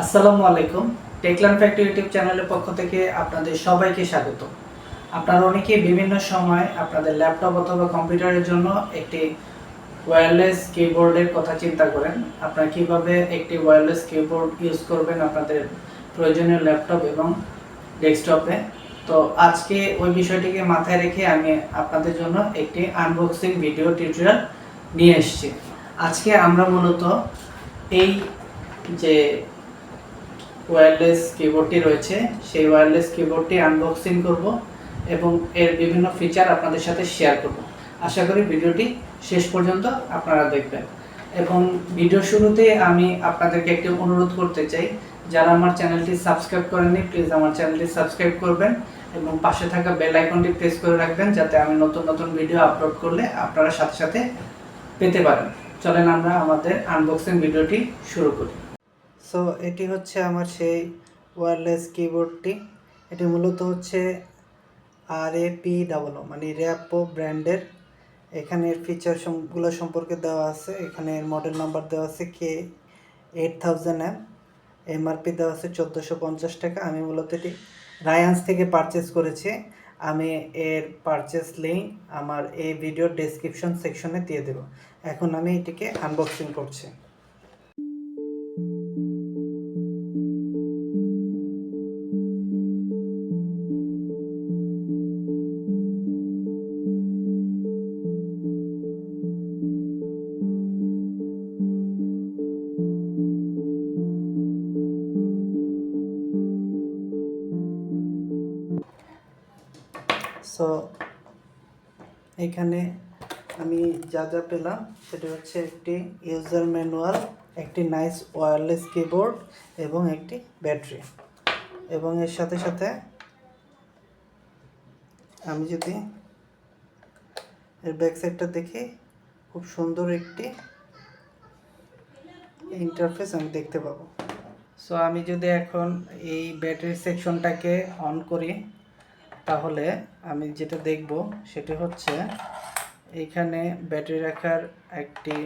আসসালামু আলাইকুম। টেকলান factory YouTube চ্যানেলের পক্ষ থেকে আপনাদের সবাইকে স্বাগত। আপনারা অনেকেই বিভিন্ন সময় আপনাদের ল্যাপটপ অথবা কম্পিউটারের জন্য একটি ওয়্যারলেস কিবোর্ডের কথা চিন্তা করেন। আপনারা কিভাবে একটি ওয়্যারলেস কিবোর্ড ইউজ করবেন আপনাদের প্রয়োজনীয় ল্যাপটপ এবং ডেস্কটপে। তো আজকে ওই বিষয়টিকে মাথায় রেখে আমি আপনাদের জন্য একটি আনবক্সিং ভিডিও টিউটোরিয়াল নিয়ে এসেছি। আজকে আমরা মূলত এই যে ওয়্যারলেস কিবোর্ডটি রয়েছে সেই ওয়্যারলেস কিবোর্ডটি আনবক্সিং করব এবং এর বিভিন্ন ফিচার আপনাদের সাথে শেয়ার করব। আশা করি ভিডিওটি শেষ পর্যন্ত আপনারা দেখবেন। এবং ভিডিও শুরুতে আমি আপনাদেরকে একটি অনুরোধ করতে চাই, যারা আমার চ্যানেলটি সাবস্ক্রাইব করেননি প্লিজ আমার চ্যানেলটি সাবস্ক্রাইব করবেন এবং পাশে থাকা বেল আইকনটি প্রেস করে রাখবেন, যাতে আমি নতুন নতুন ভিডিও আপলোড করলে আপনারা সাথে সাথে পেতে পারেন। চলেন আমরা আমাদের আনবক্সিং ভিডিওটি শুরু করি। সো এটি হচ্ছে আমার সেই ওয়্যারলেস কিবোর্ডটি। এটি মূলত হচ্ছে RAPOO মানে র্যাপো ব্র্যান্ডের। এখানে এর ফিচারগুলো সম্পর্কে দেওয়া আছে। এখানে এর মডেল নাম্বার দেওয়া আছে K8000M, MRP দেওয়া আছে 1450 টাকা। আমি মূলত এটি রায়ান্স থেকে পারচেস করেছি। আমি এর পারচেস লিঙ্ক আমার এই ভিডিওর ডেসক্রিপশন সেকশনে দিয়ে দেব। এখন আমি এটিকে আনবক্সিং করছি। সো এখানে আমি যা যা পেলাম সেটা হচ্ছে একটি ইউজার ম্যানুয়াল, একটি নাইস ওয়্যারলেস কিবোর্ড এবং একটি ব্যাটারি। এবং এর সাথে সাথে আমি যদি এর ব্যাক সাইডটা দেখি, খুব সুন্দর একটি ইন্টারফেস আমি দেখতে পাবো। সো আমি যদি এখন এই ব্যাটারি সেকশনটাকে অন করি, তাহলে আমি যেটা দেখব সেটা হচ্ছে এইখানে ব্যাটারি রাখার একটি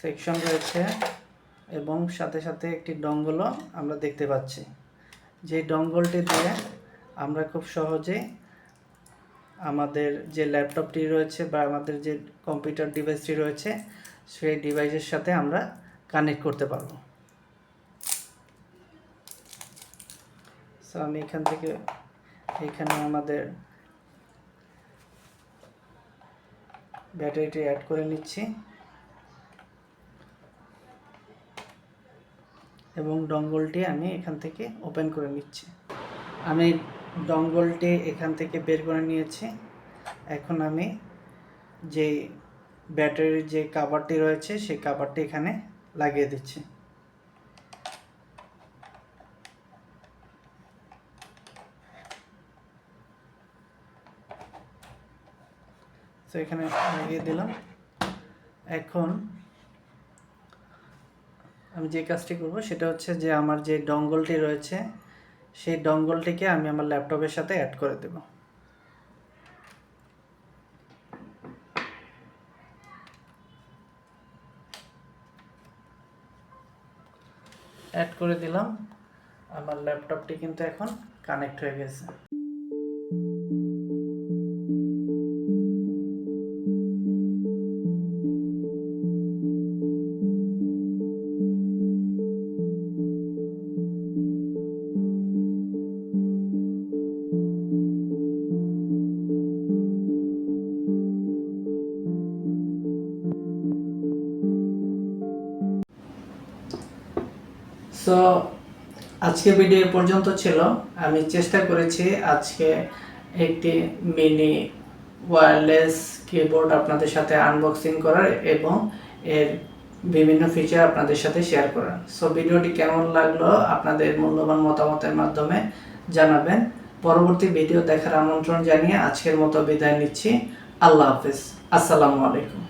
সেকশন রয়েছে এবং সাথে সাথে একটি ডঙ্গলও আমরা দেখতে পাচ্ছি। যে ডঙ্গলটি দিয়ে আমরা খুব সহজে আমাদের যে ল্যাপটপটি রয়েছে বা আমাদের যে কম্পিউটার ডিভাইসটি রয়েছে সেই ডিভাইসের সাথে আমরা কানেক্ট করতে পারবো। সো আমি এখানে আমাদের ব্যাটারিটি অ্যাড করে নিচ্ছি এবং ডঙ্গলটি আমি এখান থেকে ওপেন করে নিচ্ছি। আমি ডঙ্গলটি এখান থেকে বের করে নিয়েছি। এখন আমি যে ব্যাটারির যে কভারটি রয়েছে সেই কভারটি এখানে লাগিয়ে দিচ্ছি। তো এখানে লাগিয়ে দিলাম। এখন আমি যে কাজটি করব সেটা হচ্ছে যে আমার যে ডঙ্গলটি রয়েছে সেই ডঙ্গলটিকে আমি আমার ল্যাপটপের সাথে অ্যাড করে দেব। অ্যাড করে দিলাম। আমার ল্যাপটপটি কিন্তু এখন কানেক্ট হয়ে গেছে। সো আজকে ভিডিও পর্যন্ত ছিল। আমি চেষ্টা করেছি আজকে একটি মিনি ওয়্যারলেস কিবোর্ড আপনাদের সাথে আনবক্সিং করার এবং এর বিভিন্ন ফিচার আপনাদের সাথে শেয়ার করার। সো ভিডিওটি কেমন লাগলো আপনাদের মূল্যবান মতামতের মাধ্যমে জানাবেন। পরবর্তী ভিডিও দেখার আমন্ত্রণ জানিয়ে আজকের মতো বিদায় নিচ্ছি। আল্লাহ হাফেজ। আসসালামু আলাইকুম।